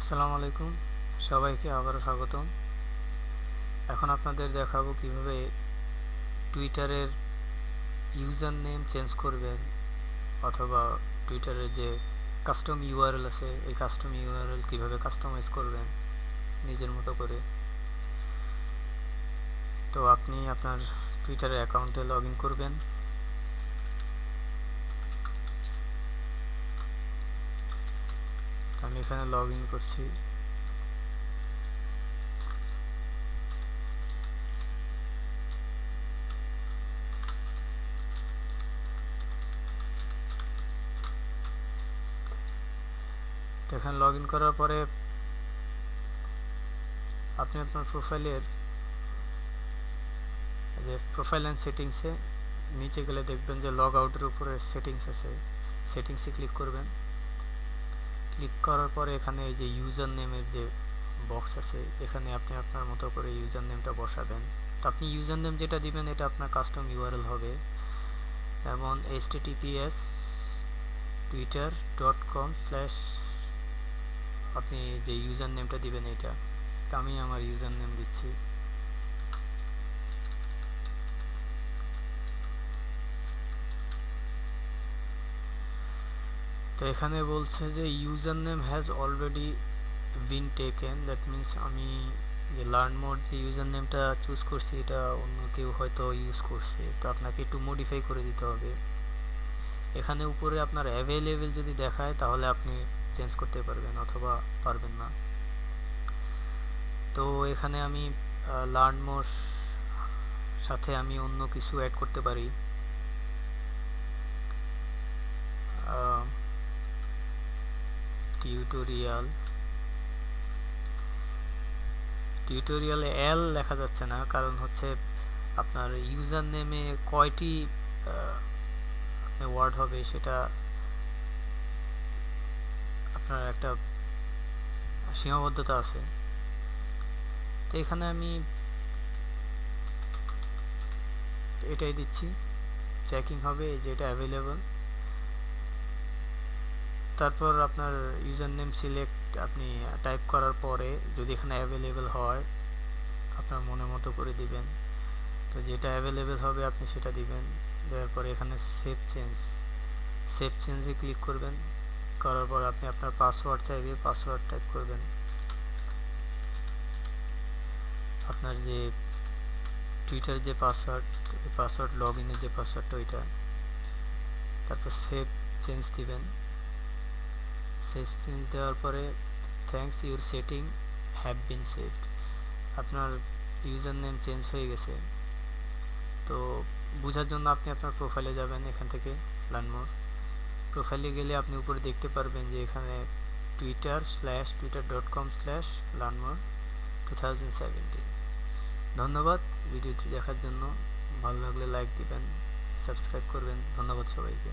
আসসালামু আলাইকুম, সবাইকে আবারও স্বাগতম। এখন আপনাদের দেখাবো কিভাবে টুইটারের ইউজার নেম চেঞ্জ করবেন, অথবা টুইটারের যে কাস্টম ইউআরএল আছে এই কাস্টম ইউআরএল কিভাবে কাস্টমাইজ করবেন নিজের মতো করে। তো আপনি আপনার টুইটারের অ্যাকাউন্টে লগ ইন করবেন। আমি এখানে লগ ইন করছি। তো এখানে লগ ইন করার পরে আপনি আপনার প্রোফাইলের যে প্রোফাইল অ্যান্ড সেটিংসে নিচে গেলে দেখবেন যে লগ আউটের উপরে সেটিংস আছে, সেটিংসে ক্লিক করবেন। ক্লিক করার পরে এখানে এই যে ইউজার নেমের যে বক্স আছে, এখানে আপনি আপনার মতো করে ইউজার নেমটা বসাবেন। তো আপনি ইউজার নেম যেটা দিবেন এটা আপনার কাস্টম ইউআরএল হবে, যেমন https twitter.com/ আপনি যে ইউজার নেমটা দিবেন এটা। তো আমি আমার ইউজার নেম দিচ্ছি। তো এখানে বলছে যে user name has already been taken, that means আমি যে লার্ন মোড যে ইউজার নেমটা চুজ করছি এটা অন্য কেউ হয়তো ইউজ করছে, তো আপনাকে একটু মডিফাই করে দিতে হবে। এখানে উপরে আপনার অ্যাভেলেবেল যদি দেখায় তাহলে আপনি চেঞ্জ করতে পারবেন, অথবা পারবেন না। তো এখানে আমি লার্ন মোর সাথে আমি অন্য কিছু অ্যাড করতে পারি। টিউটোরিয়ালে এল লেখা যাচ্ছে না, কারণ হচ্ছে আপনার ইউজার নেমে কয়টি ওয়ার্ড হবে সেটা আপনার একটা সীমাবদ্ধতা আছে। তো এখানে আমি এটাই দিচ্ছি, চেকিং হবে যে এটা অ্যাভেলেবল। তারপর আপনার ইউজার নেম সিলেক্ট আপনি টাইপ করার পরে যদি এখানে অ্যাভেলেবল হয় আপনার মনের মতো করে দিবেন। তো যেটা অ্যাভেলেবল হবে আপনি সেটা দিবেন। দেওয়ার পরে এখানে সেভ চেঞ্জে ক্লিক করবেন। করার পর আপনি আপনার পাসওয়ার্ড চাইবে, পাসওয়ার্ড টাইপ করবেন, আপনার যে টুইটার যে পাসওয়ার্ড লগ ইনের যে পাসওয়ার্ডটা ওইটা। তারপর সেভ চেঞ্জ দিবেন। সেভ চেঞ্জ দেওয়ার পরে thanks your setting have been saved, আপনার ইউজার নেম চেঞ্জ হয়ে গেছে। তো বোঝার জন্য আপনি আপনার প্রোফাইলে যাবেন, এখান থেকে লার্ন মোর প্রোফাইলে গেলে আপনি উপরে দেখতে পারবেন যে এখানে twitter/twitter.com/learnmore2017। ধন্যবাদ ভিডিওটি দেখার জন্য। ভালো লাগলে লাইক দিবেন, সাবস্ক্রাইব করবেন। ধন্যবাদ সবাইকে।